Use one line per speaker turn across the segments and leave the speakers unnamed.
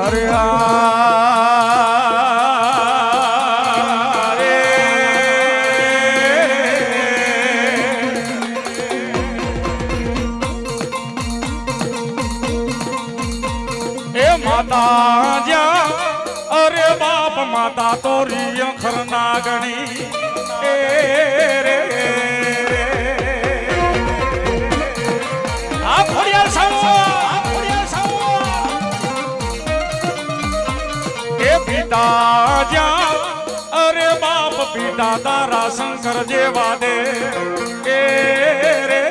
અરે માતા જ્યાં અરે બાપ માતા તો રિય ખરના ગણી એ રે આ ખોડિયાર સાવો એ પિતા જ્યાં અરે બાપ પિતા તારા શંકર જેવા દે એ રે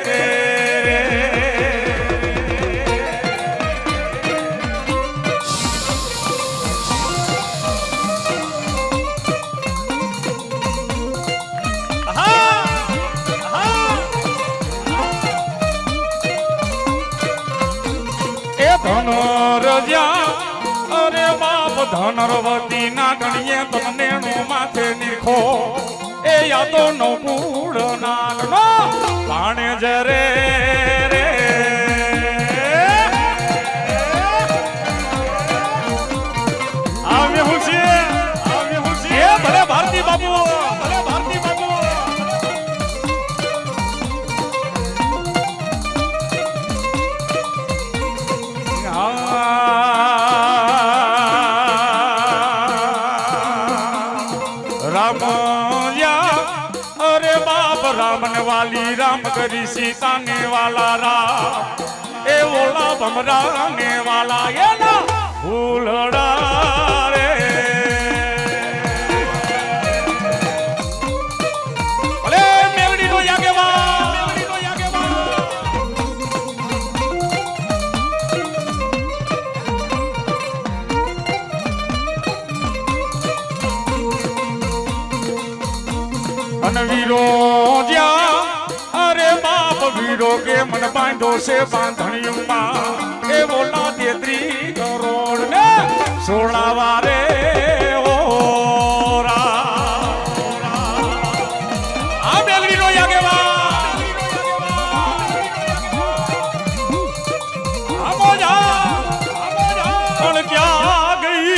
અરે બાપ ધનરવતી ના ગણીએ તમને નો માથે નીખો એ યાદો નો મૂળ નાગ નો પાણે જરે રે આવ્યો હું છે એ ભલે ભારતી બાબુ ભલે ભારતી બાબુ अरे बाप रामन वाली राम करी सीता ने वाला राम ए ओला भमरा ने वाला ये ना फूलड़ा रे अरे मेवड़ी नो यागे वा वीरो ज्या अरे बाप वीरो के मन बांधो से बांधणियों ए बोला 33 करोड़ ने 16 वारे होरा आ बेलड़ी नो यागे वा आमो जा पण क्या गई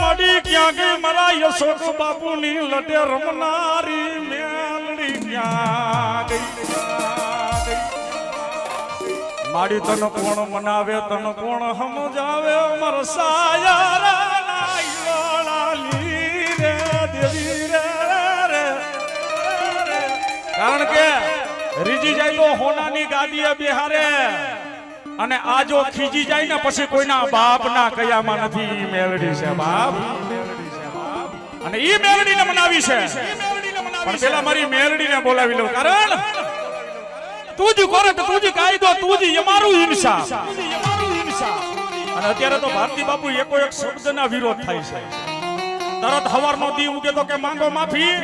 मड़ी क्या गई मरा यशोक बापू नी लटे रमनारी मेलड़ी क्या गई माड़ी तन कोण मनावे तन कोण समझावे मर सायारा नाई वाली रे देवी रे कारण के રીજી જાય તો હોનાની ગાદીએ બેહારે અને આ જો ખીજી જાય ને પછી કોઈના બાપના કયામાં નથી મેલડી છે બાપ અને ઈ મેલડીને મનાવી છે પણ પેલા મારી મેલડીને બોલાવી લો કારણ તું જ કોરટ તું જ કાયદો તું જ અમારું ઇન્સાફ અને અત્યારે તો ભારતી બાપુ એકો એક શબ્દના વિરોધ થાય છે તરત હવારનો દી ઉગે તો કે માંગો માફી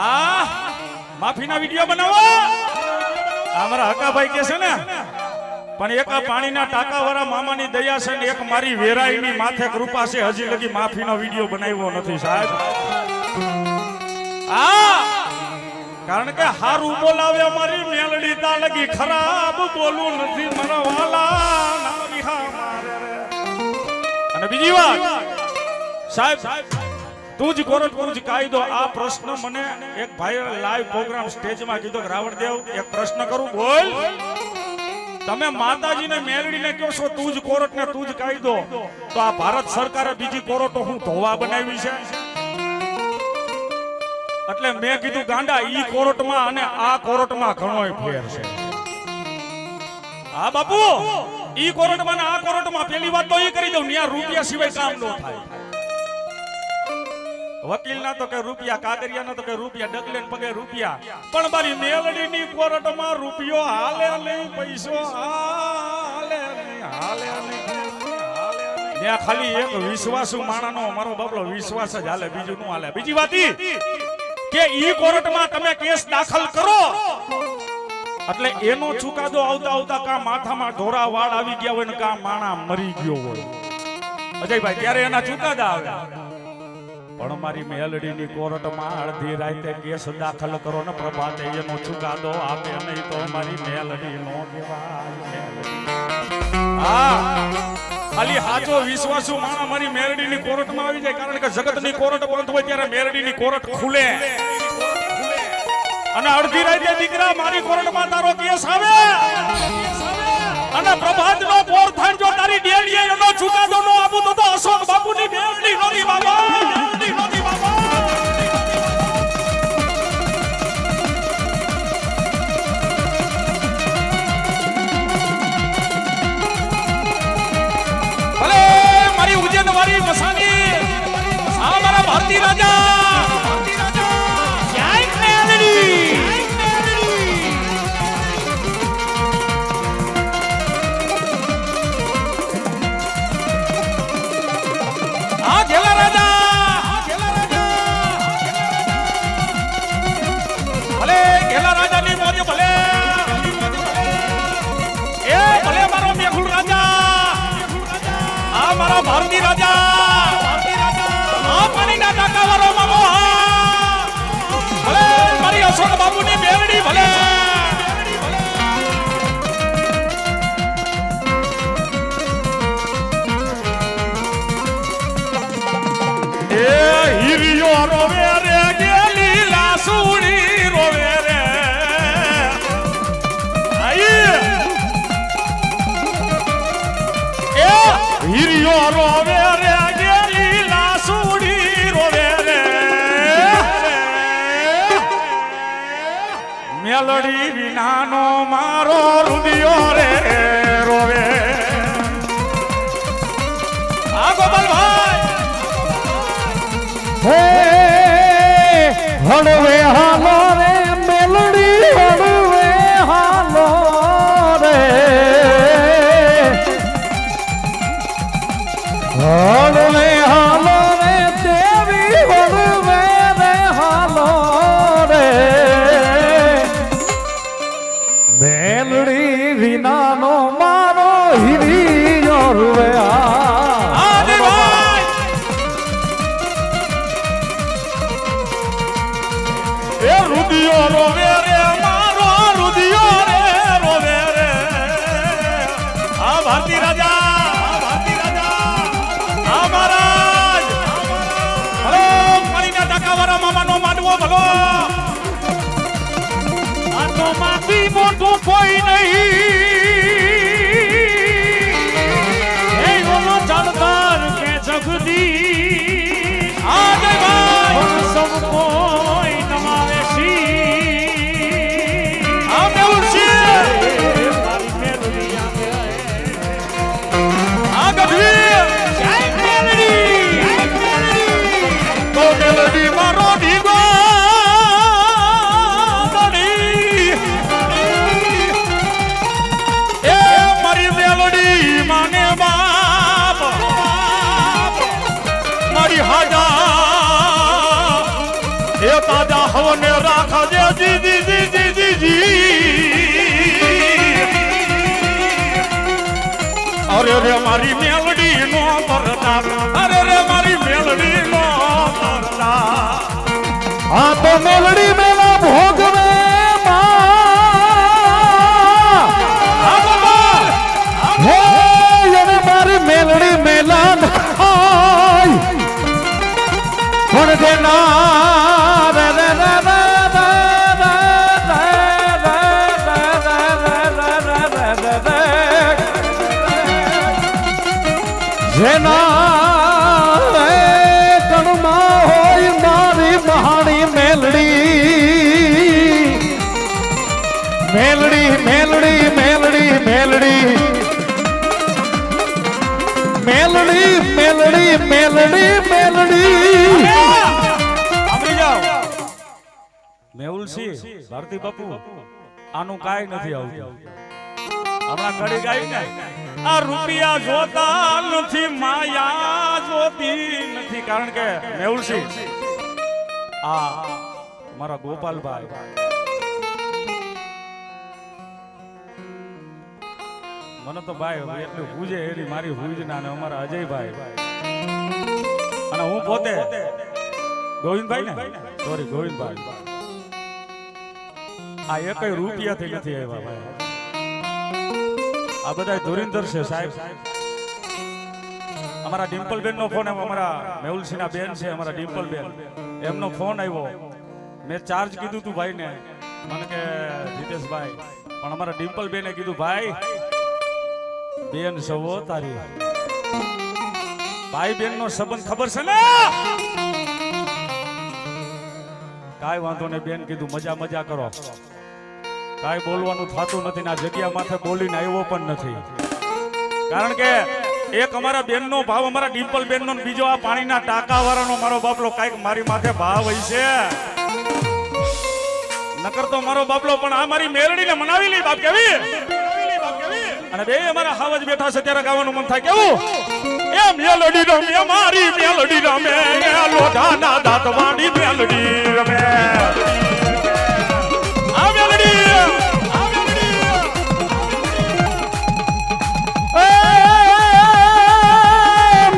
આ માફીના વિડિયો બનાવો અમારા હકાભાઈ કે છે ને પણ એક પાણીના ટાંકાવાળા મામાની દયા છે ને એક મારી વેરાઈની માથે કૃપા છે હજી લગી માફીનો વિડિયો બનાવ્યો નથી સાહેબ આ કારણ કે હારું બોલાવે મારી મેલડી તા લગી ખરાબ બોલું નથી મારા વાલા નામી હા મારે રે અને બીજી વાત સાહેબ તું જ કોરટ તું જ કાયદો આ પ્રશ્ન મને એક ભાઈ લાઈવ પ્રોગ્રામ સ્ટેજમાં કીધો કે રાવણદેવ એક પ્રશ્ન કરું બોલ તમે માતાજીને મેલડીને કહો છો તું જ કોરટ ને તું જ કાયદો તો આ ભારત સરકારે બીજી કોરટો હું ધોવા બનાવી છે એટલે મેં કીધું ગાંડા ઈ કોરટમાં અને આ કોરટમાં ઘણોય ફેર છે હા બાપુ ઈ કોરટમાં ને આ કોરટમાં પેલી વાત તો ઈ કરી દઉં ન્યા રૂપિયા સિવાય કામ ન થાય વકીલ ના તો કે રૂપિયા કાગરિયા ના તો કે રૂપિયા ડગલે પગે રૂપિયા પણ મારી મેલડી ની કોરટ માં રૂપિયો હાલે નહીં પૈસો હાલે નહીં ખાલી એક વિશ્વાસુ માણાનો અમારો બાબલો વિશ્વાસ જ હાલે બીજું નું હાલે બીજી વાત કે ઈ કોર્ટ માં તમે કેસ દાખલ કરો એટલે એનો ચુકાદો આવતા આવતા કા માથામાં ઢોરા વાળ આવી ગયા હોય ને કા માણા મરી ગયો હોય અજયભાઈ ત્યારે એના ચુકાદા આવે પણ મારી મેલડીની કોર્ટમાં અડધી રાતે કેસ દાખલ કરો ને પ્રભાતે એનો ચુકાદો આપે નહીં તો મારી મેલડી નો કહેવાય. હા, ખાલી સાચો વિશ્વાસુ માણસ મારી મેલડીની કોર્ટમાં આવી જાય, કારણ કે જગતની કોર્ટ બંધ હોય ત્યારે મેલડીની કોર્ટ ખુલે. અને અડધી રાતે દીકરા મારી કોર્ટમાં તારો કેસ આવે અને પ્રભાતનો પોર થાય જો તારી ડેડીએ એનો ચુકાદો નો આપું તો અશોક બાપુની મેલડી નોની બાબા. ભલે મારી ઉજ્જૈનવાળી મસાની આ મારા ભારતી રાજા ભારતી રાજા આ પાણીના ટાંકા વાળો મામો ભલે મારી અશોક બાબુની મેલડી ભલે એ હીરિયો રોવે રે ગેલી લાસુડી રોવે રે હીરિયો રોવે રે ગેલી લાસુડી રોવે રે મેલડી વિનાનો મારો રુદિયો રે રોવે. આ ગોપાલભાઈ
હે હળવે હાલો રે મેલડી હળવે હાલો રે હળવે હાલો રે દેવી હળવે રે હાલો રે મેલડી વિનાનો મારો હીરિયો રે
રુદિયો રોવે રે મારો રુદિયો રે રોવે રે આ ભારતી રાજા ભલો આ તો માંથી મોટું કોઈ નહીં એ ઓલો જાણકાર કે જગદી આ જય ભાઈ સબ કોઈ નમાવે સી આ મેઉલ સી મારી મેલડી આ ગઢવી જય મેલડી તો મેલડી મારો ઢીગો તાજા હવને રાખજે જી જી જી જી જી જી અરે રે મારી મેલડી નો પરદાર અરે રે મારી મેલડી નો પરદાર
આ તો મેલડી મેલા ભોગવે હે એને મારી મેલડી મેલા પણ દેના જેના કણમાં હોય મારી મહાણી મેલડી મેલડી મેલડી મેલડી મેલડી મેલડી મેલડી મેલડી મેલડી
સાંભળી જાઓ મેહુલસિંહ ભારતી બાપુ આનું કાઈ નથી આવતું હમણાં કડી ગાઈ ને આ રૂપિયા જોતા નથી માયા જોતી નથી કારણ કે મેહુલસિંહ આ મારા ગોપાલભાઈ મને તો ભાઈ એટલું પૂજે એની મારી હુજના અને અમારા અજયભાઈ અને હું પોતે ગોવિંદભાઈ ને સોરી ગોવિંદભાઈ આ એકય રૂપિયાથી નથી આવ્યા ભાઈ આ બધા ધુરીંદર છે સાહેબ અમારા ડિમ્પલબેન નો ફોન આવ્યો અમારા મેહુલસિંહના બેન છે અમારા ડિમ્પલબેન એમનો ફોન આવ્યો મેં ચાર્જ કીધું તું ભાઈ ને મને કે જીતેશભાઈ પણ અમારા ડિમ્પલબેને કીધું ભાઈ બેન સવો તારી ભાઈ બેન નો સંબંધ ખબર છે ને કાઈ વાંધો ને બેન કીધું મજા મજા કરો કાઈ બોલવાનું થતું નથી ના જગ્યા માથે બોલીને આવ્યો પણ નથી કારણ કે એક અમારા બેન નો ભાવ અમારા ડિમ્પલ બેન નો બીજો આ પાણીના ટાંકા વાળાનો મારો બાપલો કાઈક મારી માથે ભાવ હોય છે નકર તો મારો બાપલો પણ આ મારી મેલડીને મનાવી લી બાપ કેવી અને બે અમારા હાવજ બેઠા છે ત્યારે ગાવાનું મન થાય કેવું એ મેલડી રમે મારી મેલડી રમે લોઢાના દાંતવાળી મેલડી રમે આ મેલડી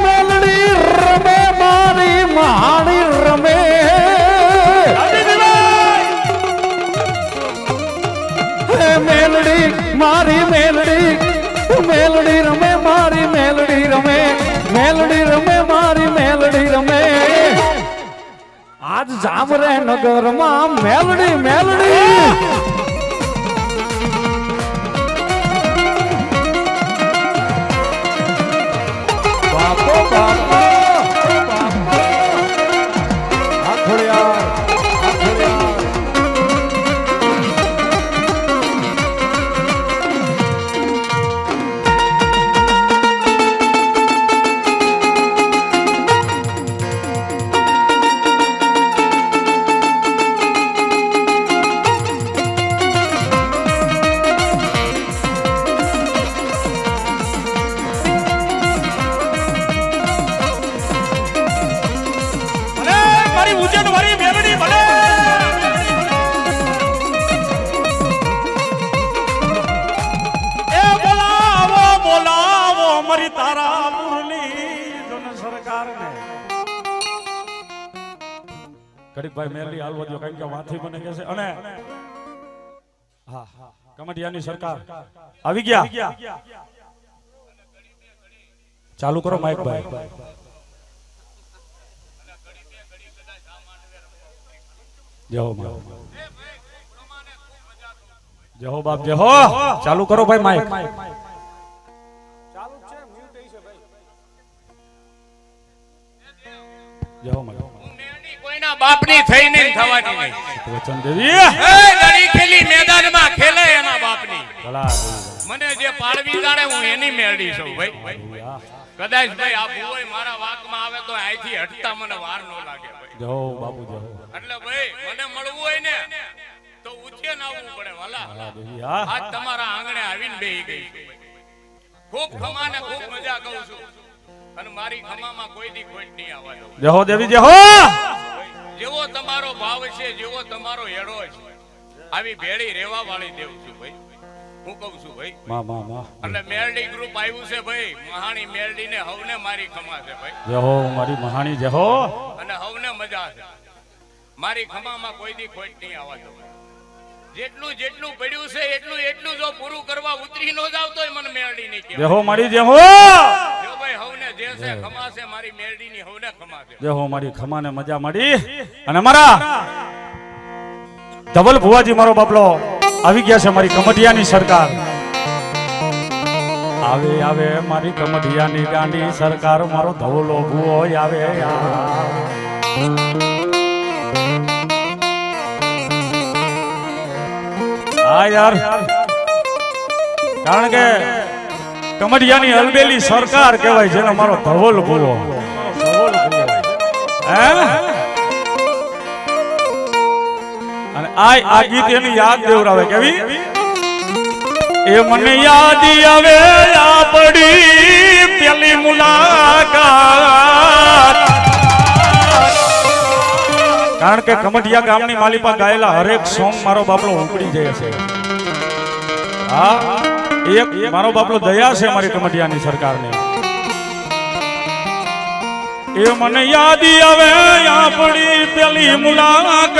મેલડી રમે મારી મહાણી રમે મેલડી મારી મેલડી મેલડી રમે મારી મેલડી રમે મેલડી રમે મારી મેલડી રમે આજ જામરે નગરમાં મેલડી મેલડી બાપો બાપો આખોડિયા
ગરીબભાઈ મેલડી હાલવા દો કારણ કે વાથી મને કહે છે અને હા કમટિયાની સરકાર આવી ગયા ચાલુ કરો માઈક ભાઈ જય હો જય હો બાપ જય હો ચાલુ કરો ભાઈ માઈક ચાલુ છે મ્યુટ છે ભાઈ જય હો માઈક
કોઈના બાપની થઈને થવાની નહીં
વચન દેવી
એ લડી ખેલી મેદાનમાં ખેલે એના બાપની મને જે પાળવી જાણે હું એની મેળડી છું ભાઈ કદાચ ભાઈ આ ભૂવોય મારા વાકમાં આવે તો અહીંથી હટતા મને વાર ન લાગે ભાઈ
જય હો બાપુ જય હો
એટલે ભાઈ મને મળવું હોય ને તો ઉછેન આવવું પડે વાલા આજ તમારા આંગણે આવીને બેહી ગઈ ખૂબ ખમાને ખૂબ મજા કરું છું અને મારી ખમામાં કોઈ દી ખોટ નહીં આવવા દઉં
જય હો દેવી જય હો
જેવો તમારો ભાવ છે જેવો તમારો હેડો છે આવી ભેળી રેવા વાળી દેવ છું ભાઈ હું કહું છું ભાઈ
માં માં માં
એટલે મેલડી ગ્રુપ આવ્યું છે ભાઈ મહાણી મેલડી ને હવને મારી ખમા છે ભાઈ
જય હો મારી મહાણી જય હો
અને હવને મજા છે મારી ખમામાં કોઈ દી ખોટ નહીં આવવા દઉં જેટલું જેટલું પડ્યું છે એટલું એટલું જો પૂરું કરવા ઉતરી ન જાવ તોય મને મેલડી નહીં
જય હો મારી જય હો
જો ભાઈ હવને જે છે ખમા છે મારી મેલડી ની હવને ખમા છે
જય હો મારી ખમાને મજા મળી અને મારા ધવલ ભુવાજી મારો બાપલો આવી ગયા છે મારી કમટિયાની સરકાર આવે આવે મારી કમટિયાની ગાંડી સરકાર મારો ધવલો ભુવો આવે હા યાર કારણ કે કમટિયાની હલબેલી સરકાર કહેવાય જેનો મારો ધવલ ભુવો હે અને આ ગીત એની યાદ દેવરાવે કેવી એ મને યાદ આવે આપડી પેલી મુલાકાત કારણ કે કમટિયા ગામની માલિપા ગાયેલા હરેક સોંગ મારો બાપલો ઉપડી જાય છે હા એક મારો બાપલો દયા છે મારી કમટિયાની સરકારને એ મને યાદી આવે આપણી પેલી મુલાકાત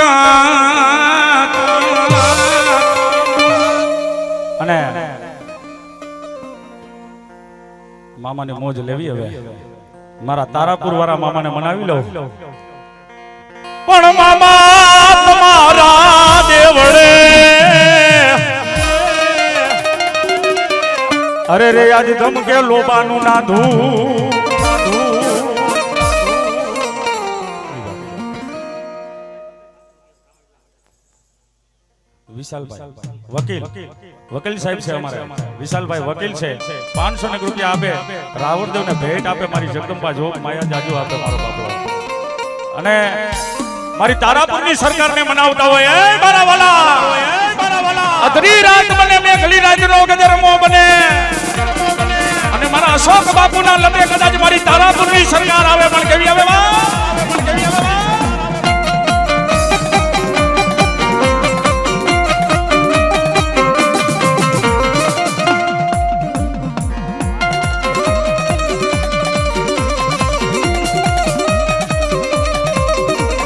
અને મામાની મોજ લેવી હવે મારા તારાપુર વાળા મામાને મનાવી લઉં પણ મામા તમારા દેવળે અરે રે આજ ધમકે લોબાનું નાધું વિશાલભાઈ વકીલ સાહેબ છે અમારે વિશાલભાઈ વકીલ છે 500 રૂપિયા આપે રાવણદેવ ને ભેટ આપે મારી જગદંબા જોગ માયા જાજુ આપે મારો બાપો અને મારી તારાપુરની સરકારને મનાવતા હોય એ મારા વાલા અધરી રાત બને મેઘલી રાજનો ગજરમો બને અને મારા અશોક બાપુના લબે કદાચ મારી તારાપુરની સરકાર આવે પણ કેવી આવે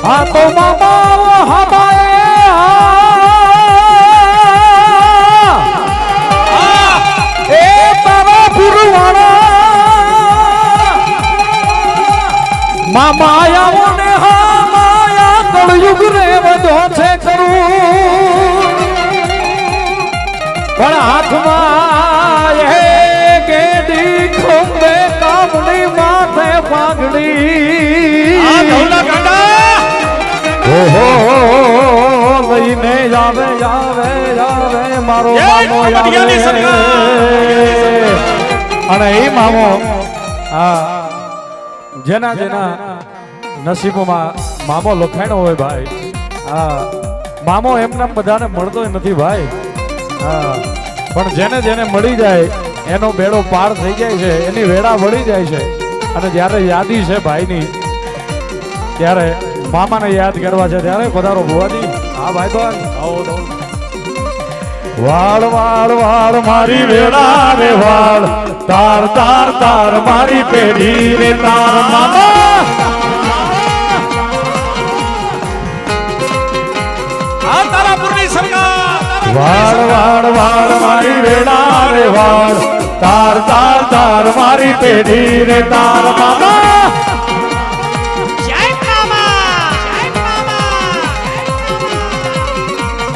આ તો મામા હમાય એ તારા પુરવાણા મામાયા ને હમાયા કળયુગ રે વધો છે કરું પણ હાથમાં એ ગેડી ખોંબે કામની માથે પાઘડી ઓહો લઈને આવે મારો મામો આવે અને એ મામો જેના નસીબોમાં મામો લખાણો હોય ભાઈ મામો એમના બધાને મળતો નથી ભાઈ પણ જેને મળી જાય એનો બેડો પાર થઈ જાય છે એની વેળા વળી જાય છે અને જ્યારે યાદી છે ભાઈની ત્યારે મામાને યાદ કરવા છે ત્યારે પધારો ભુવાજી હા ભાઈ તો વાળ વાળ વાળ મારી વેળા રે વાળ તાર તાર તાર મારી પેઢી રે તાર મામા
આ તારાપુરની સરકાર
વાળ વાળ વાળ મારી વેળા રે વાળ તાર તાર તાર મારી પેઢી રે તાર મામા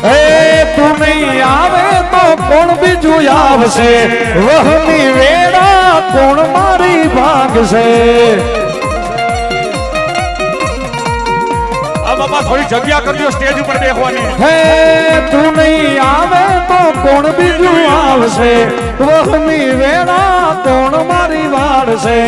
એ તું નહીં આવે તો કોણ બીજું આવશે વહની વેળા કોણ મારી ભાગશે
આ બાપા થોડી જગ્યા કરજો સ્ટેજ ઉપર બેસવાની
હે તું નહીં આવે તો કોણ બીજું આવશે વહની વેળા કોણ મારી વાળશે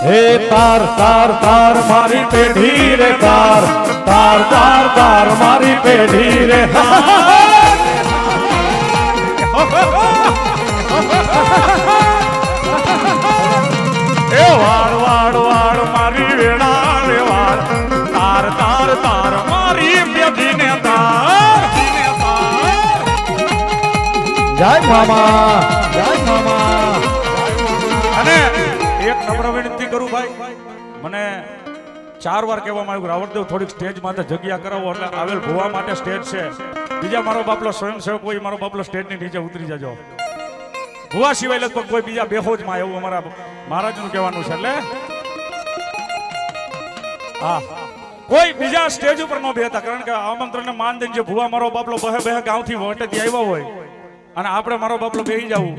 હે તાર તાર તાર મારી પેઢી રે તાર તાર તાર તાર મારી પેઢી રે
એ વાળ વાળ વાળ મારી વેળા રે વાળ તાર તાર તાર મારી પેઢીને તાર
જય મામા જય મામા
અને એક નમ્ર વિનંતી કરું ભાઈ મને 4 વાર કહેવામાં આવ્યું રાવણદેવ થોડીક સ્ટેજ માટે જગ્યા કરાવો એટલે આવેલ ભુવા માટે સ્ટેજ છે બીજા મારો બાપલો સ્વયંસેવક હોય મારો બાપલો સ્ટેજની નીચે ઉતરી જજો ભુવા સિવાય લગભગ કોઈ બીજા બેહોજમાં એવું અમારા મહારાજનું કહેવાનું છે એટલે હા કોઈ બીજા સ્ટેજ ઉપર ન બેહતા કારણ કે આમંત્રણને માન દઈને જે ભુવા મારો બાપલો બહે ગામથી વટેથી આવ્યા હોય અને આપણે મારો બાપલો બેહી જવું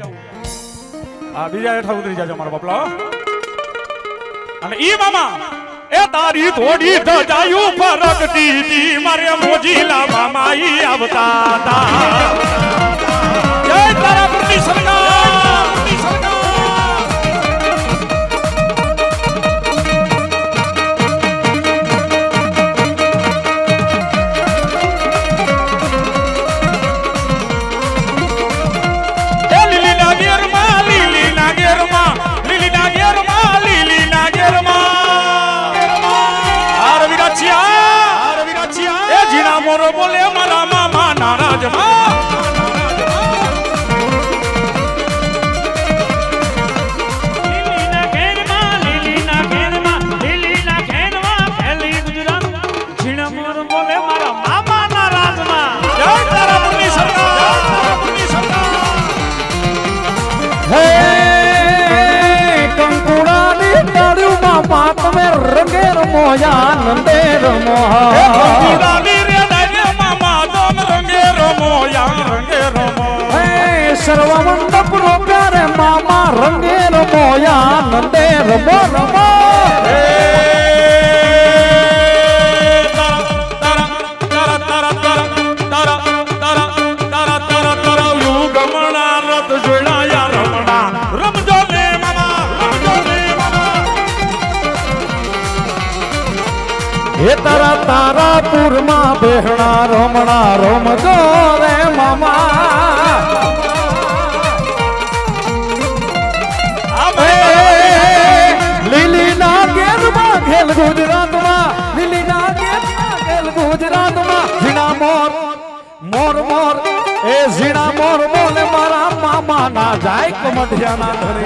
આ બીજા હેઠા ઉતરી જાજો મારો બાપલો અને ઈ મામા એ તારી થોડી ધજાયું ફરકતી તી મારે મોજીલા મામા ઈ આવતા તા જય તારાપુરની સરકાર મોરો બોલે મારા મામા નારાજ લીલી ના
આનંદે રમો
ગુલાલી રે ડાયરે મામા દોન રંગે રમો યા રંગે રમો
સર્વ મંડપ નો પ્યારે મામા રંગે રમો આનંદે રમો રમો એ તારા તારાપુરમાં બેહણા રમણા રમજો રે મામા લીલી ના ગેરમાં ખેલ ગુજરાતમાં લીલી ના ગેરમાં ખેલ ગુજરાતમાં ઝીણા મોર મોર મોર એ ઝીણા મોર બોલે મારા મામા ના જાય કમઢિયાના ઘરે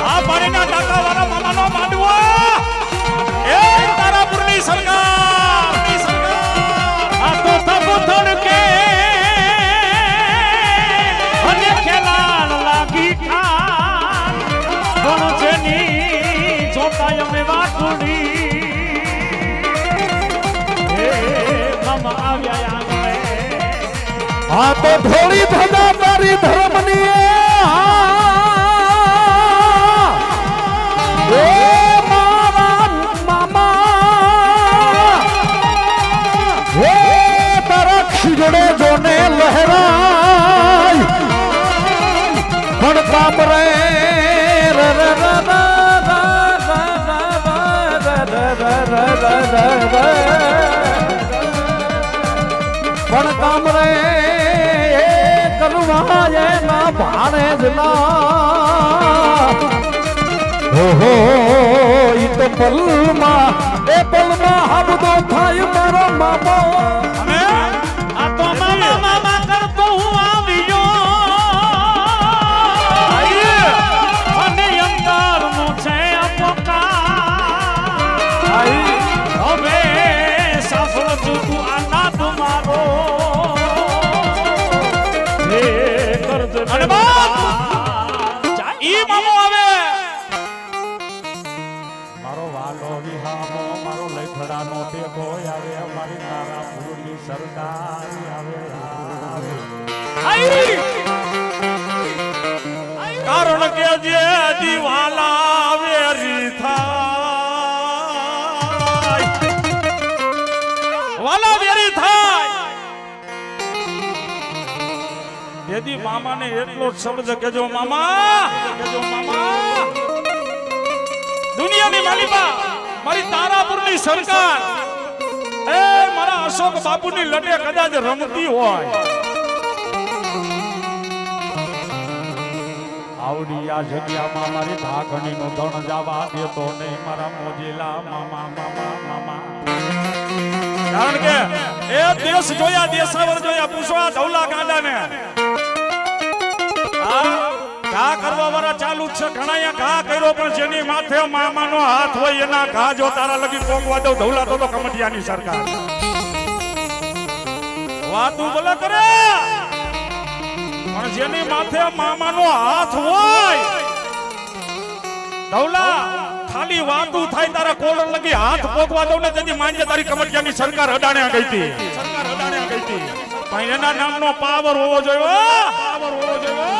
આ પાણીના ટાંકા વાળા મામાનો માંડવો એ તારાપુરની સરકાર આ તો થકો થડકે અને ખેલાડ લાગી ખાન કોણ છે ની જોતાય અમે વાટુડી એ મામા આવ્યા આંગણે
આ તો થોડી ધજા તારી ધર્મની જોડે જોને લહેરાય પણ કામ રે પણ કામ રે એ કરવા એના ભાણે જ ના ઓહો ઈ તો પલમાં હાબદો થાય મારો મામો
મારો વાલો વિહામો મારો લખડાનો ટેકો આવે અમારી તારાપુરની સરકાર આવે કારણ કે જે દિવાલા આવે થાય વાલા વેરી થાય તેથી મામાને એટલો જ શબ્દ કેજો મામા દુનિયાની માલિકા મારી તારાપુરની સરકાર એ મારા અશોક બાપુની લડે કદાચ રમતી હોય આવડી આ જગ્યામાં મારી ઢાકણીનો ધણ જવા દેતો નહીં મારા મોજીલા મામા કારણ કે એ દેશ જોયા દેશાવર જોયા પૂછવા ધવલા ગાંડાને ઘા કરવા વાળા ચાલુ જ છે ઘણા ઘા કર્યો પણ જેની માથે મામાનો હાથ હોય એના ઘા જો તારા લગી પોકવા દઉં ધવલા તો કમટિયાની સરકાર વાતું ભલે કરે પણ જેની માથે મામાનો હાથ હોય ધવલા ખાલી વાતું થાય તારા કોલર લગી હાથ પોકવા દઉં ને તેથી માનજે તારી કમટિયાની સરકાર અડાણે ગઈ હતી પણ એના નામનો પાવર હોવો જોઈએ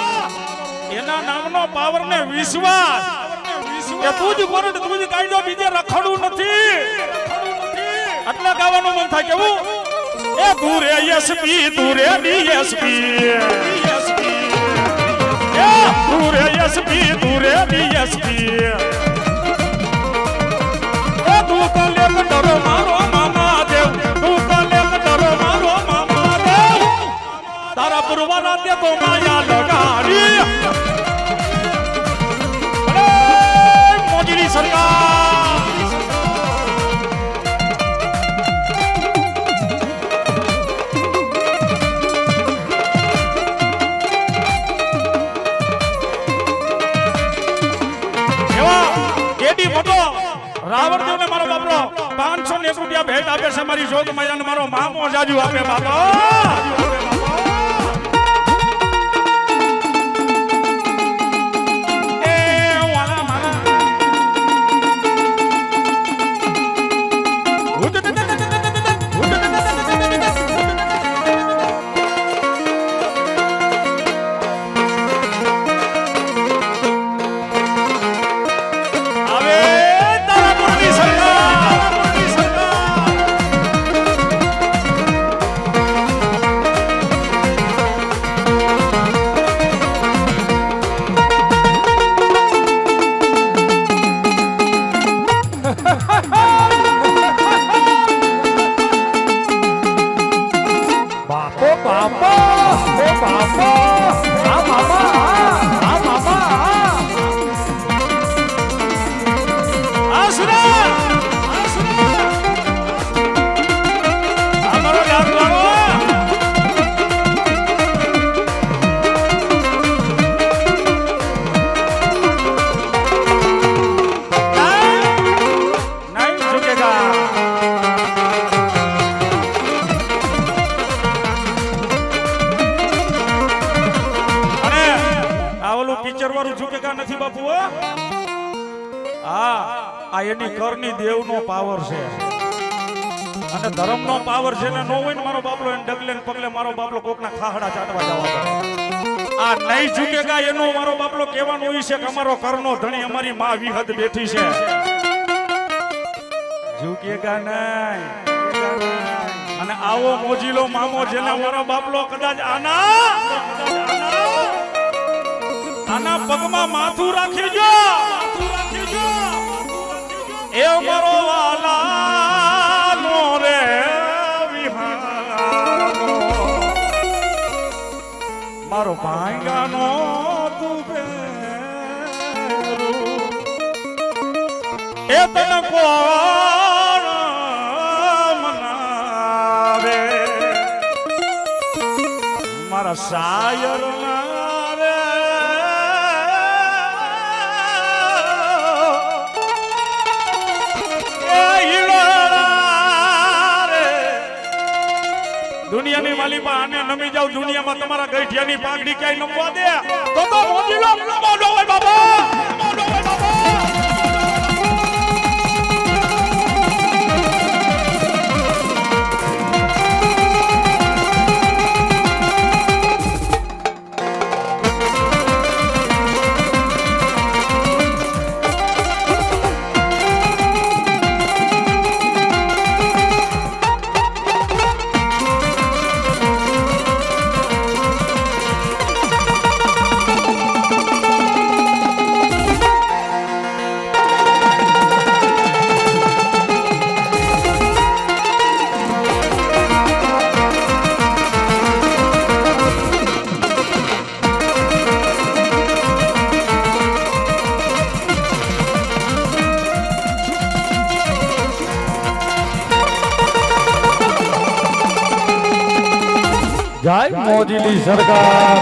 એના નામનો પાવર ને વિશ્વાસ કે તું જ કોરડ તું જ કાયદો બીજે રખડું નથી એટલે ગાવાનું મન થાય કેવું એ તું રે એસપી તું રે ડીએસપી એ તું રે એસપી તું રે ડીએસપી એ તું કલેક્ટર મારો મામા દેવ તું કલેક્ટર મારો મામા દેવ તારા પુરવારા દે તો માયા લગાડી સરકાર કેડી મોટો રાવણદેવ ને મારો બાપરો 501 રૂપિયા ભેટ આપે છે મારી જોગ માયાને મારો મામો જાજુ આપે બાપા આ એની કરની દેવનો પાવર છે અને ધર્મનો પાવર છે ને નો હોય ને મારો બાપલો એને ડગલે ને પગલે મારો બાપલો કોકના ખાહડા ચાટવા જવા પડે આ નહીં ઝૂકેગા એનો મારો બાપલો કહેવાનું હોય છે કે અમારો કરનો ધણી અમારી માં વિહદ બેઠી છે ઝૂકેગા નહીં અને આવો મોજીલો મામો જેને મારો બાપલો કદાચ આના પગમાં માથું રાખી જો એ મારો વાલાનો રે વિહાનો મારો ભાંગાનો તું બેરું એ તને કોણ મનાવે મારા શાયર ના રે એ હીરા રે દુનિયાની માલિકા આને નમી જાવ દુનિયામાં તમારા ગઈઠિયાની પાઘડી ક્યાંય નમવા દે તો મોજીલો મોડો હોય બાબા મોડો હોય બાબા
જય મોદીની સરકાર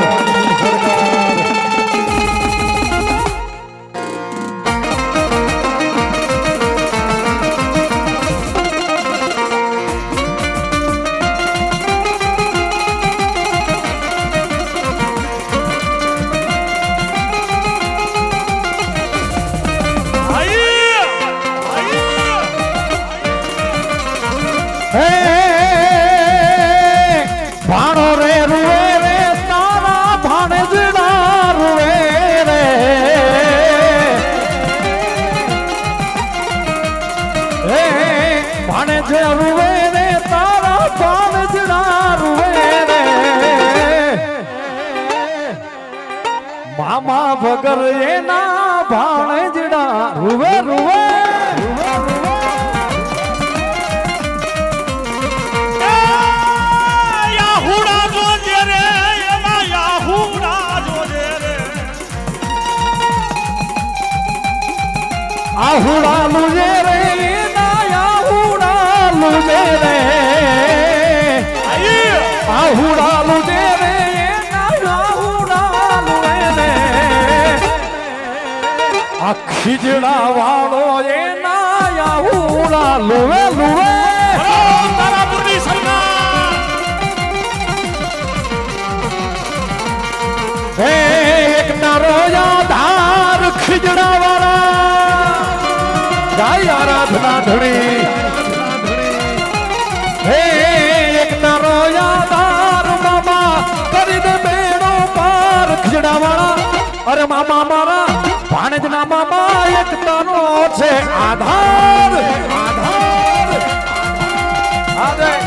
મામા વગર એના ભાણેજડા રૂવે રૂવે
યાહુડા જોજે રે એના યાહુડા જોજે રે
આહુડા લુજે રે એના યાહુડા લુજે રે આહુડા લુજે રે એના યાહુડા લુજે રે આ ખીજડા વાળો એના યાહુડા લુવે લુવે
તારા પુરની સરકાર
હે એક તારો યાધાર ખીજડા વાળા ગાય આરાધના ધણી હે એક તારો યાદાર મામા કરી દે બેડો પાર ખીજડા વાળા અરે મામા મારા ભાણેજના મામા એક તારો છે આધાર આધાર આધાર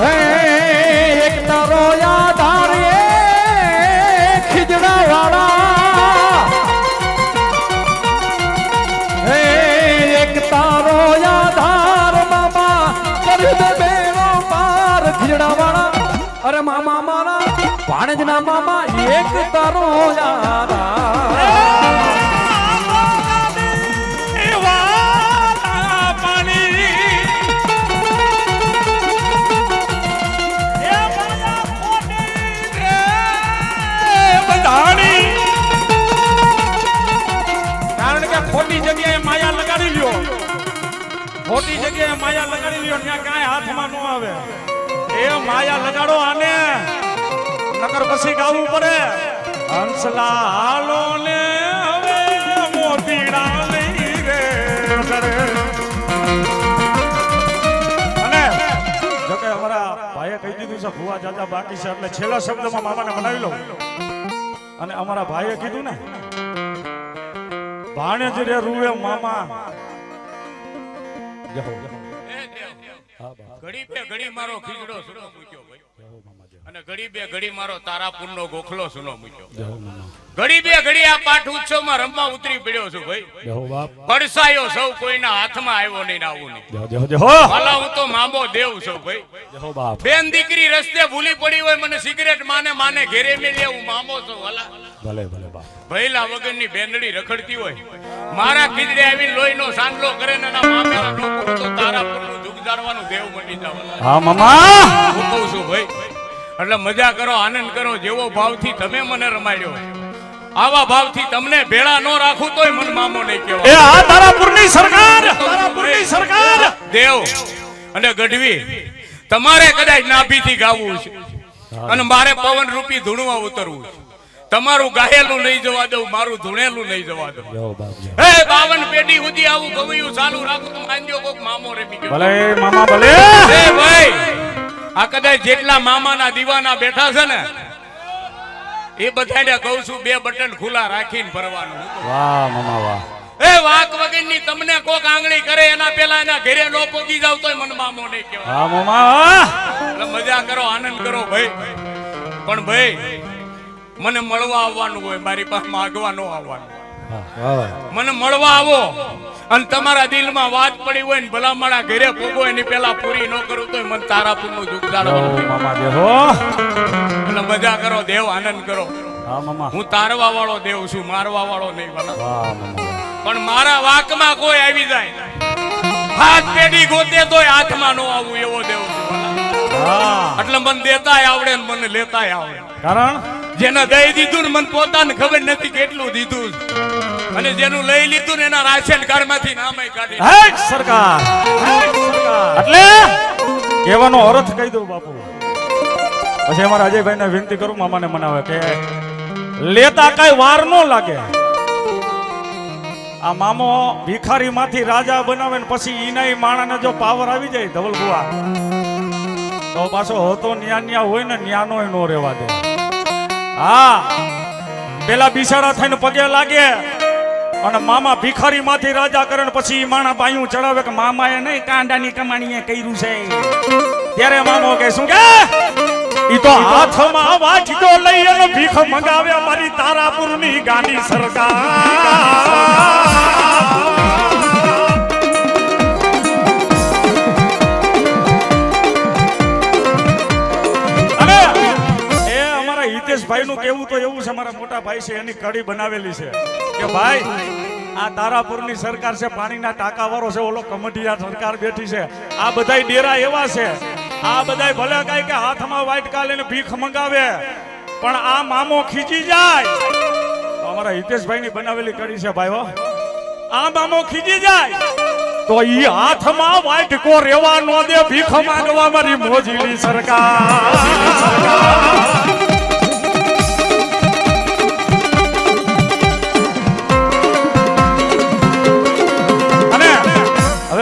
હે એક તારો યાદાર એ ખીજડા વાળા હે એક તારો યાદાર મામા કરી દે બેડો પાર ખીજડા વાળા અરે મામા મારા ભાણેજના મામા એક તારો યાદાર
કારણ કે ખોટી જગ્યાએ માયા લગાડી લ્યો ખોટી જગ્યાએ માયા લગાડી લ્યો ત્યાં કાંઈ હાથમાં ન આવે એ માયા લગાડો આને નકર પછી ગાવું પડે હંસલા હાલો ને હવે મોતીડા નહીં રે કરે. અને જો કે અમારા ભાઈએ કહી દીધું છે ભુવા જાજા બાકી છે એટલે છેલ્લા શબ્દમાં મામાને મનાવી લઉં. અને અમારા ભાઈએ કીધું ને ભાણેજ રે રૂવે મામા
ઘડી બે ઘડી મારો ખીજડો સુનો મૂક્યો ભાઈ, અને ઘડી બે ઘડી મારો તારાપુરનો ગોખલો સુનો મૂક્યો. ઘડી બે ઘડી આ પાઠ ઉત્સવમાં રમવા ઉતરી પડ્યો છું ભાઈ. પડસાયો સૌ કોઈના હાથમાં આવ્યો નહીં, આવું નહીં. વાલા હું તો મામો દેવ છું ભાઈ. બેન દીકરી રસ્તે ભૂલી પડી હોય, મને સિગરેટ માને ઘેરે મેલી હું મામો છું વાલા.
ભલે ભલે બાપ.
ભઈલા વગરની બેનડી રખડતી હોય, મારા ખીજડે આવીને લોહીનો સાંડલો કરે ને એના મામેરા લોકો તો તારાપુરનું દુઃખ જાણવાનું દેવ બની જાવ.
હા મામા
હું કહું છું ભાઈ, એટલે મજા કરો, આનંદ કરો. જેવો ભાવથી તમે મને રમાડ્યો, આવા ભાવથી તમને ભેળા ન રાખું તોય મન મામો નહીં કહેવાય.
એ આ તારાપુરની સરકાર, તારાપુરની સરકાર
દેવ અને ગઢવી, તમારે કદાચ નાભીથી ગાવું છે અને મારે પવન રૂપી ધૂણવા ઉતરવું છે. તમારું ગાયેલું નહીં જવા દઉં, મારું ધૂણેલું નહીં જવા દઉં. હે 52 પેઢી સુધી આવું ગવયું ચાલુ રાખું તો માંડ્યો કોક મામો રેમી ગયો.
ભલે મામા ભલે.
હે ભાઈ, આ કદાચ જેટલા મામાના દીવાના બેઠા છે ને એ બધાને કહું છું, 2 બટન ખુલ્લા રાખીને ભરવાનું.
વાહ મામા વાહ.
એ વાક વગરની તમને કોક આંગળી કરે એના પેલા એના ઘરે નો પોગી જાવ તોય મન મામો નહીં કહેવાય.
હા મામા
એટલે મજા કરો, આનંદ કરો ભાઈ. પણ ભાઈ મને મળવા આવવાનું હોય, મારી પાસે માગવા ન આવવાનું. મને મળવા આવો અને તમારા દિલમાં વાત પડી હોય ને ભલા મારા ઘરે પોગો એની પેલા પૂરી ન કરું તોય મન તારાપુરનું દુઃખ જાણવાનું.
મામા દેવો.
એટલે મજા કરો દેવ, આનંદ કરો.
હા મામા.
હું તારવા વાળો દેવ છું, મારવા વાળો નહીં વાલા.
વાહ મામા.
પણ મારા વાકમાં કોઈ આવી જાય, હાથ પેઢી ગોતે તોય હાથમાં નો આવું એવો દેવ છું વાલા.
હા
એટલે મને દેતાય આવડે ને મને લેતાય આવડે.
કારણ
જેને દઈ દીધું ને મને પોતાને ખબર નથી કેટલું દીધું, અને જેનું લઈ લીધું ને એના રાશન કાર્ડ માંથી નામે કાઢી.
હે સરકાર, એટલે કહેવાનો અર્થ કહી દઉં બાપુ. પછી અમારા અજયભાઈને વિનંતી કરું, મામાને મનાવે કે લેતા કઈ વાર ન લાગે. આ મામો ભિખારી માંથી રાજા બનાવે ને પછી ઈના માણાને જો પાવર આવી જાય ધવલ બુઆ, તો પાછો હોતો ન્યા હોય ને ન્યાનો નો રહેવા દે. હા પેલા બિચારા થઈને પગે લાગે અને મામા ભિખારી માંથી રાજા કરે ને પછી માણા બાયું ચડાવે કે મામાએ નહીં કાંડાની કમાણીએ કર્યું છે. ત્યારે મામો કે શું કે ઈ તો હાથમાં વાટકો લઈ અને ભીખ મંગાવે મારી તારાપુરની ગાંડી સરકાર. ભાઈ નું કેવું તો એવું છે, મારા મોટા ભાઈ છે એની કડી બનાવેલી છે કે ભાઈ આ તારાપુરની સરકાર છે, પાણીના ટાંકા વાળો છે, ઓલો કમઢિયા સરકાર બેઠી છે, આ બધાય ડેરા એવા છે, આ બધાય ભલે કઈ કે હાથમાં વાટકા લઈને ભીખ મંગાવે પણ આ મામો ખીજી જાય તો અમારા હિતેશભાઈ ની બનાવેલી કડી છે ભાઈ હો. આ મામો ખીજી જાય તો ઈ હાથમાં વાટકો રેવા નો દે, ભીખ માંગવા મારી મોજીલી સરકાર.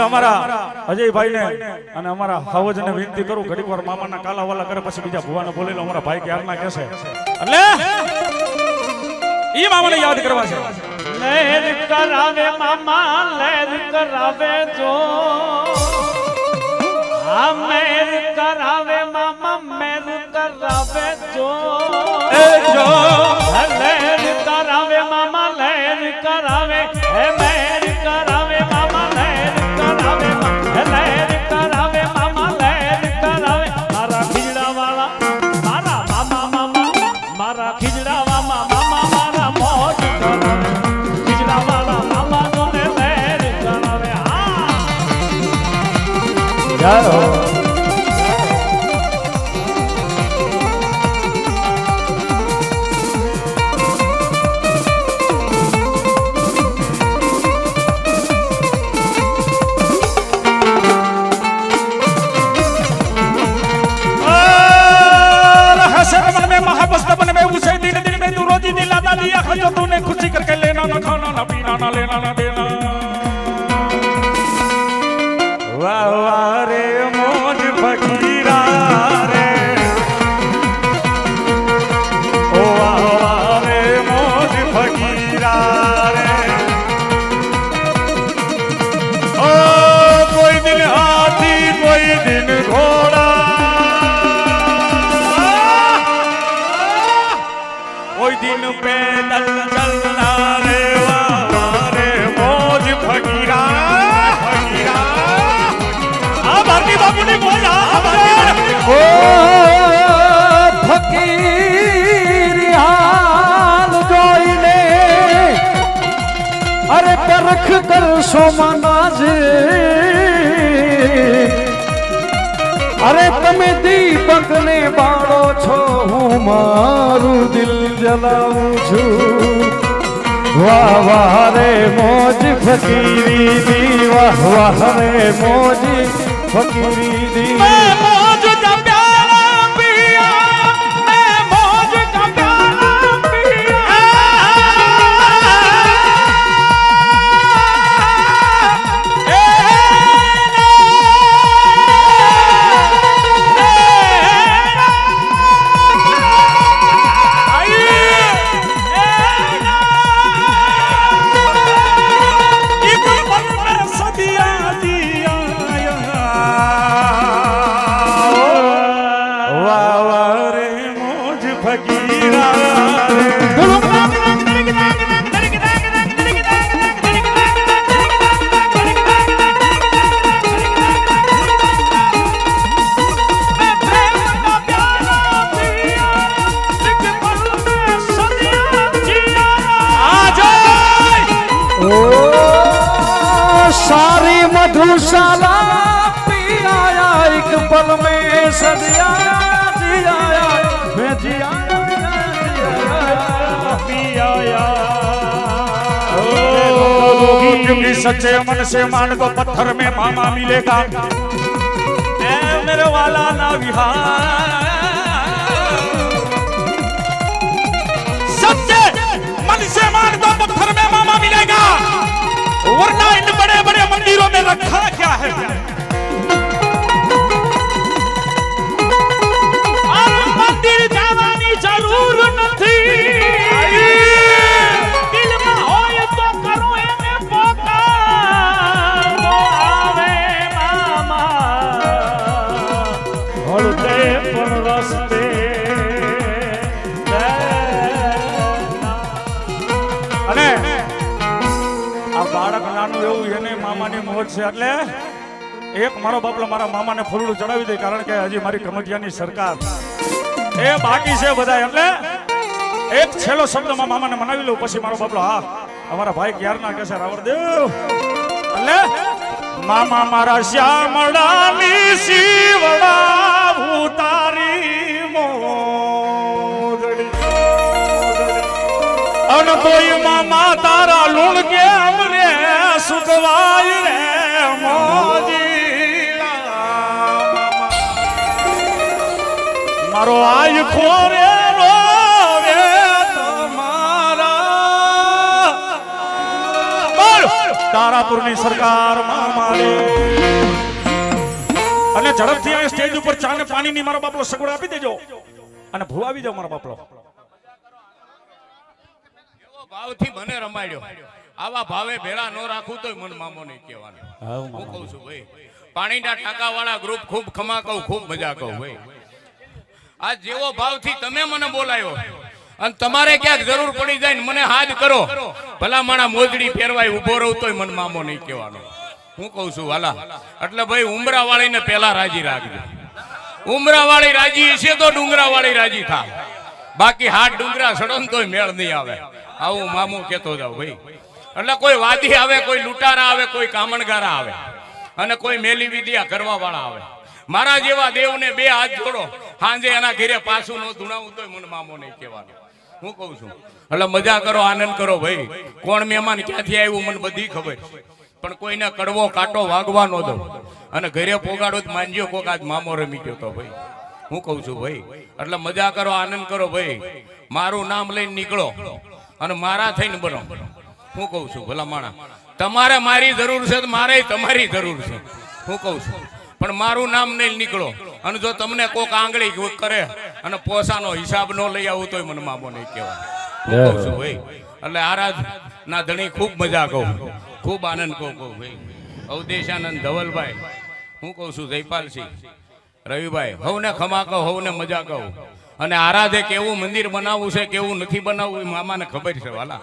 અમારા અજયભાઈ ને અને અમારા હાવજ ને વિનંતી કરું, ઘડીક વાર મામાના કાલાવાલા કરે પછી બીજા ભુવાને બોલી લો. અમારા ભાઈ ક્યારના કહેશે એટલે ઈ મામાને યાદ કરવા છે.
લહેર કરાવે મામા, લહેર કરાવે જો, હા મેર કરાવે મામા, મેર કરાવે જો,
જો
લહેર કરાવે મામા, લહેર કરાવે, હે મેર કરાવે મામા, લહેર કરાવે, લહેર કરાવે મામા, લહેર કરાવે. મારા ખીજડા વાળા મારા મામા, મામા મારા ખીજડા મામા, મામા મારા મોજ કરાવે, ખીજડા વાળા મામા જોને લહેર કરાવે. હા
જય હો.
લેના ના દેના વાહ વાહ રે મોજ ફકીરા રે ઓ વાહ વાહ રે મોજ ફકીરા રે ઓ કોઈ દિન હાથી કોઈ દિન ઘોડા કોઈ દિન પેદલ ચલના રે વાહ વાહ રે મોજ ફકીરા આ ભારતી બાપુની મોજ
ઓ ફકીર હાલ જોઈને અરે પરખ કરશો મનાજે અરે તમે દીપક ને બાળો છો હું મારું દિલ જલાવું છું વાહ વાહ રે મોજ ફકીરી દી વાહ વાહ રે મોજ ફકીરી દી
मैं मौज का प्याला पिया मैं मौज का प्याला पिया
सारी मधुशाला पियाया एक पल में सदियाया जियाया मैं जियाया पियाया
क्योंकि सच्चे मन से मान को पत्थर में मामा मिलेगा ए मेरे वाला ना विहार सच्चे मन से मान को पत्थर में मामा मिलेगा वरना इन बड़े बड़े मंदिरों में रखा क्या है
મંદિર જવાની જરૂર નથી દિલમાં હોય તો કરો એને પોકાર તો આવે મામા હળદે પણ રસ્તે
અને આ બાળક નાનું એવું એને મામાની મોજ છે એટલે એક મારો બાપલો મારા મામાને ફૂલડું ચડાવી દે કારણ કે હજી મારી કમિટિયાની સરકાર એ બાકી છે બધા એટલે એક છેલ્લો શબ્દમાં મામાને મનાવી લઉં પછી મારો બાપલો હા અમારા ભાઈ ક્યારના કહે છે રાવણદેવ એટલે મામા મારા શ્યામળાની શિવડા ભૂતારી મોદડી અન તોય મામા તારા લુણ કે અમને સુખવાય રે મોજી મારો આય ખોરે રોવે તમારા બોલ તારાપુરની સરકાર મામારે અને ઝડપથી આ સ્ટેજ ઉપર ચા ને પાણીની મારો બાપલો સગવડ આપી દેજો અને ભૂ આવી જાવ મારો બાપલો
ભાવથી મને રમાડ્યો આવા ભાવે ભેળા ન રાખું તોય મન મામો નહીં કહેવાનું હું કહું છું ભાઈ પાણીના ટાંકા વાળા ગ્રુપ ખૂબ ખમા કહું ખૂબ મજા કહું ભાઈ આ જેવો ભાવથી તમે મને બોલાયો અને તમારે ક્યાંક જરૂર પડી જાય ને મને હાથ કરો ભલા માણા મોજડી ફેરવાય ઉભો રહું તોય મન મામો નહીં કહેવાનો હું કહું છું વાલા એટલે ભાઈ ઉમરા વાળીને પહેલા રાજી રાખજો ઉમરા વાળી રાજી છે તો ડુંગરા વાળી રાજી થાય બાકી હાથ ડુંગરા સડો ને તોય મેળ નહીં આવે આવું મામું કેતો જાવ ભાઈ એટલે કોઈ વાદી આવે કોઈ લૂંટારા આવે કોઈ કામણગારા આવે અને કોઈ મેલી વિદ્યા કરવા વાળા આવે મારા જેવા દેવને બે હાથ જોડો હાંજે એના ઘરે પાછું નો ધૂણાવું તોય મને મામો નહીં કહેવાનું હું કહું છું એટલે મજા કરો આનંદ કરો ભાઈ કોણ મહેમાન ક્યાંથી આવ્યું મને બધી ખબર પણ કોઈને કડવો કાંટો વાગવા ન દો અને ઘરે પોગાડો જ માંજ્યો કોક આજ મામો રમી ગયો તો ભાઈ હું કહું છું ભાઈ એટલે મજા કરો આનંદ કરો ભાઈ મારું નામ લઈને નીકળો અને મારા થઈને બનો હું કહું છું ભલા માણા, તમારે મારી જરૂર છે તો મારે તમારી જરૂર છે. હું કહું છું પણ મારું નામ નહીં નીકળો અને જો તમને કોક આંગળી કરે અને પોસાનો હિસાબ ન લઈ આવું તોય મને મામો નહીં કહેવાય. હું કહું છું ભાઈ, એટલે આરાધ ના ધણી ખૂબ મજા કહું, ખૂબ આનંદ કહું ભાઈ. અવદેશાનંદ ધવલભાઈ, હું કહું છું જયપાલસિંહ, રવિભાઈ, હવને ખમા કહો, હવને મજા કહું. અને આરાધે કેવું મંદિર બનાવવું છે કેવું નથી બનાવવું એ મામાને ખબર છે વાલા.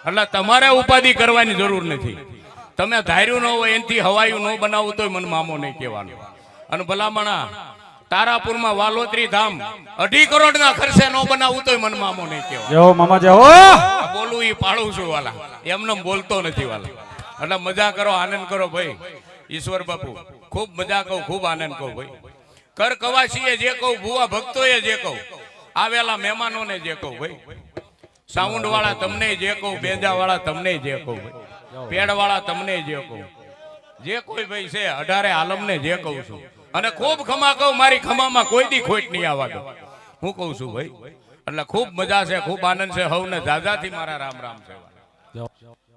એટલે તમારે ઉપાધિ કરવાની જરૂર નથી. તમે ધાર્યું ન હોય એનાથી હવાયું ન બનાવવું તોય મને મામો નહીં કહેવાનું. અને ભલામણા તારાપુરમાં વાલોત્રી ધામ 2.5 કરોડના ખર્ચે ન બનાવવું તોય મને મામો નહીં કહેવાનું.
જેવો મામા જેવો
આ બોલું એ પાડું છું વાલા, એમને બોલતો નથી વાલા. એટલે મજા કરો, આનંદ કરો ભાઈ. ઈશ્વર બાપુ ખૂબ મજા કહું, ખૂબ આનંદ કહું ભાઈ. કર કવાસીએ જે કહું, ભુવા ભક્તોએ જે કહું, આવેલા મહેમાનોને જે કહું ભાઈ, સાઉન્ડ વાળા તમને જે કહું, બેંજા વાળા તમને જે કહું ભાઈ, પેડ વાળા તમને જે કહું, જે કોઈ ભાઈ છે 18 આલમને જે કહું છું. અને ખૂબ ખમા કહું, મારી ખમામાં કોઈ દી ખોટ નહીં આવવા દો. હું કહું છું ભાઈ, એટલે ખૂબ મજા છે, ખૂબ આનંદ છે. હવને દાદાથી મારા રામ રામ છે.